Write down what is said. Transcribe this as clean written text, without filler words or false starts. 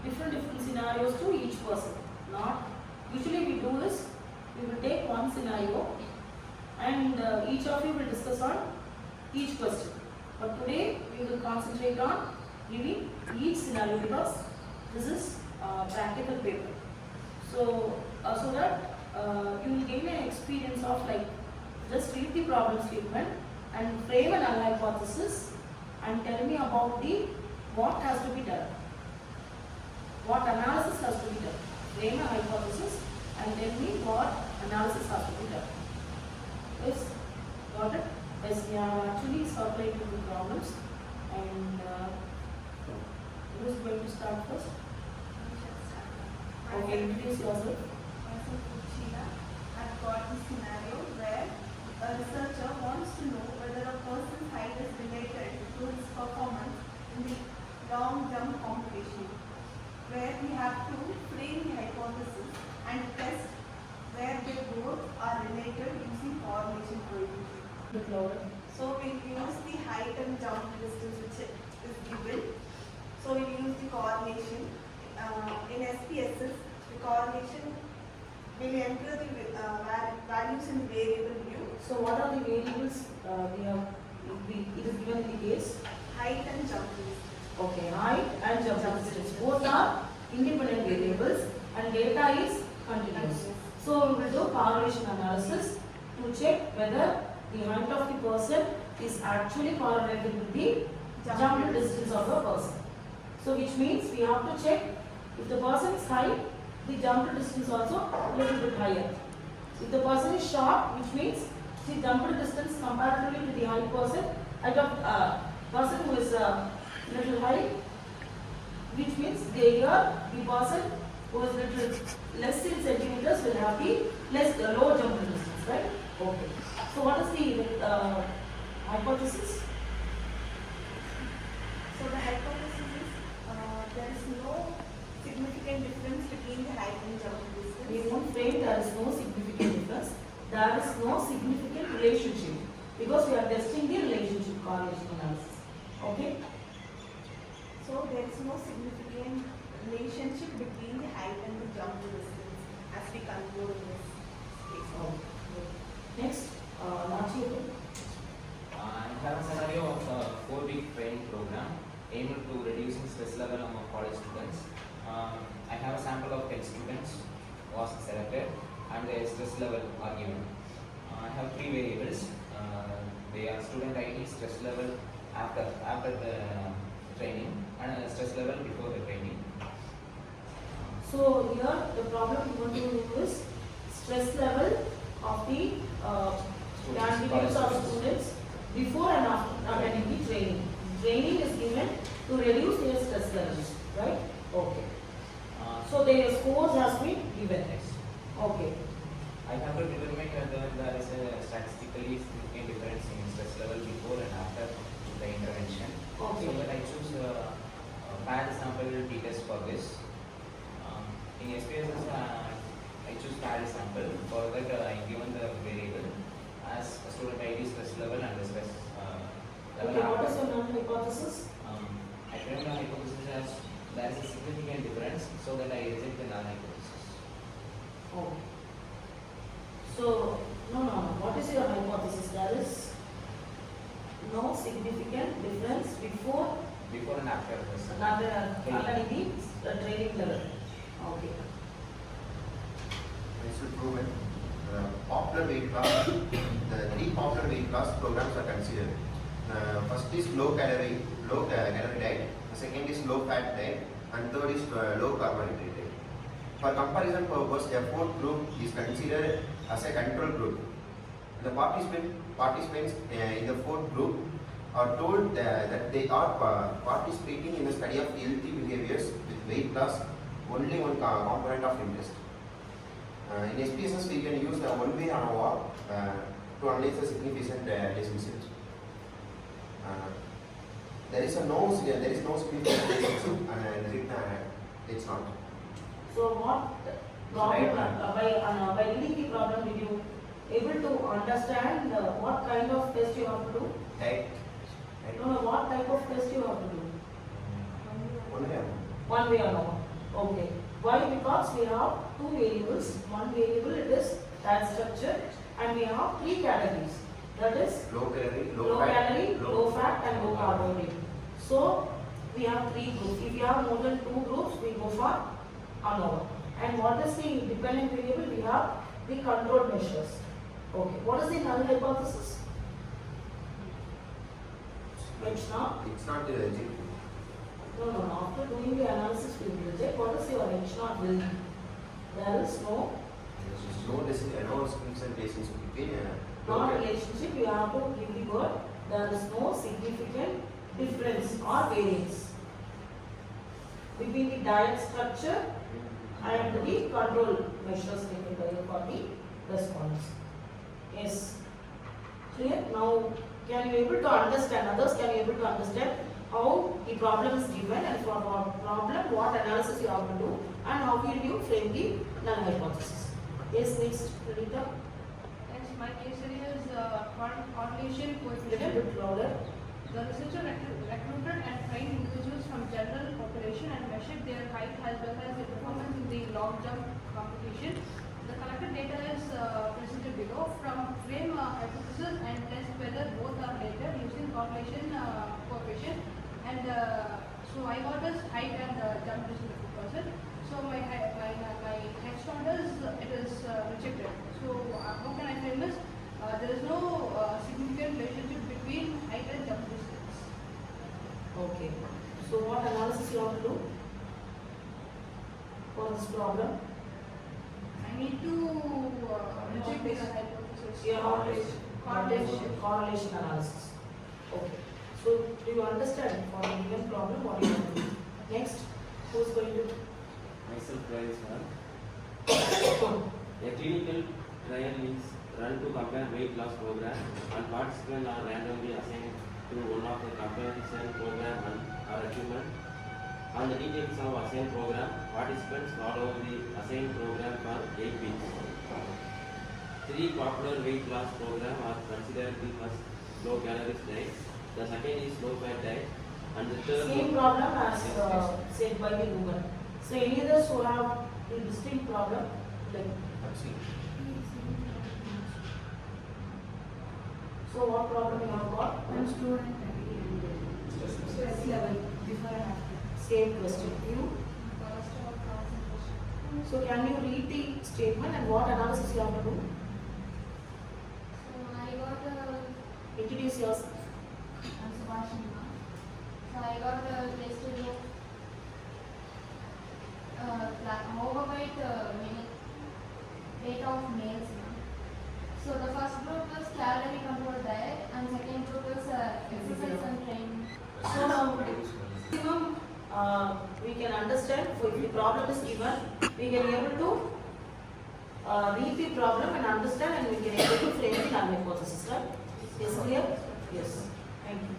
different scenarios to each person. Not usually we do is we will take one scenario and each of you will discuss on each question. But today we will concentrate on giving each scenario because this is practical paper. So so that you will gain an experience of like just read the problem statement and frame an null hypothesis and tell me about the what has to be done. What analysis has to be done. Frame a hypothesis and tell me what analysis has to be done. Yes, got it? Yes, we are actually circulating the problems and who is going to start first? Okay, introduce yourself. I've got a scenario where a researcher wants to know whether a person's height is related to his performance in the long jump competition, where we have to frame the hypothesis and test where they both are related using correlation coefficient. So we use the height and jump distance which is given. So we use the correlation. In SPSS, the correlation will enter the values in variable view. So what are the variables it is given in the case? Height and jump distance. Okay, height and jump distance. Both are independent variables and data is continuous. So we will do correlation analysis to check whether the height of the person is actually correlated with the jump distance of the person. So which means we have to check if the person is high, the jump distance also a little bit higher. If the person is short, which means the jump distance comparatively to the height person, person who is little high, which means the person who is little less in centimeters will have the low jump distance, right? Okay. So what is the hypothesis? So the hypothesis is there is no significant difference between the height and jump distance. We won't frame there is no significant difference. There is no significant relationship because we are testing the relationship correlation analysis. Okay? So there is no significant relationship between the height and the jump distance as we conclude in this case. Okay. Next, Nachi. I have a scenario of a 4-week training program aimed to reducing stress level among college students. I have a sample of 10 students was selected and their stress level are given. I have 3 variables. They are student ID, stress level after the training and stress level before the training. So here the problem we want to do is stress level of the candidates or students before and after attending the training. Training is given to reduce their stress levels, right? Okay. So their scores has been given. Okay. I have to determine whether there is a statistically significant difference in stress level before and after the intervention. Okay. So that I choose a paired sample t-test for this. In SPSS, I choose paired sample. For that, I given the variable as a student ID, stress level, and the stress level. Okay, what is your null hypothesis? I frame the hypothesis as there is a significant difference, so that I reject the null hypothesis. Oh. So, no. What is your hypothesis? There is no significant difference before And after this. attending the training level. Okay. This is proven. Popular weight loss, the 3 popular weight loss programs are considered. First is low calorie diet, the second is low fat diet, and third is low carbohydrate diet. For comparison purpose, a 4th group is considered as a control group. The participants in the 4th group are told that they are participating in the study of healthy behaviors with weight loss, only one component of interest. In SPSS, we can use the one-way ANOVA to analyze the significant relationship. There is no significant relationship, and it's not. So what problem by reading the problem did you able to understand what kind of test you have to do? Right. No, what type of test you have to do? One way. One way or no? Okay. Why? Because we have two variables. One variable it is that structure, and we have three categories. That is Low calorie, low calorie, low fat, and low carbohydrate. So we have three groups. If you have more than two groups, we go for ANOVA. And what is the dependent variable? We have the control measures. Okay. What is the null hypothesis? It's not. It's not No. After doing the analysis, we will reject. What is your H not will be? There is no representations between non-relationship. You have to give the word. There is no significant difference or variance between the diet structure and the control measures taken by you for the response. Yes. Clear? Now, can you able to understand? Others can you able to understand how the problem is given and for what problem, what analysis you have to do, and how will you frame the null hypothesis? Yes, next, Rita. Yes, my case study is correlation Little coefficient. bit louder. The researcher recruited and trained individuals from general population and measured their height as well as their performance in the long jump competition. The collected data is presented below. From frame hypothesis and test whether both are related using correlation coefficient. And so I got this height and jump distance of 2%. So my head standard is rejected. So how can I frame this? There is no significant relationship between height and jump distance. Okay. So what analysis you have to do for this problem? I need to reject the hypothesis. You have Correlation. correlation analysis. Okay. So do you understand for the given problem what you have to do? Next, who is going to? Myself, Travis Ma'am. A clinical trial is run to compare weight loss program, and participants are randomly assigned to one of the comparison program and or achievement. On the details of assigned program, participants follow the assigned program for 8 weeks. 3 popular weight loss programs are considered. The first low calorie diet, the second is low fat diet, and the third Same problem as said by the woman. So any others who have a distinct problem, like so what problem you have got? Stress level before and after. Same question. You? So can you read the statement and what analysis you have to do? So I got Introduce yourself. I'm Subhashini. So I got a test of overweight weight of males. So the first group was calorie control diet and second group was exercise and training. So now maximum we can understand. So if the problem is given, we can able to read the problem and understand, and we can able to frame the null hypothesis. Right? Is clear? Yes. Thank you.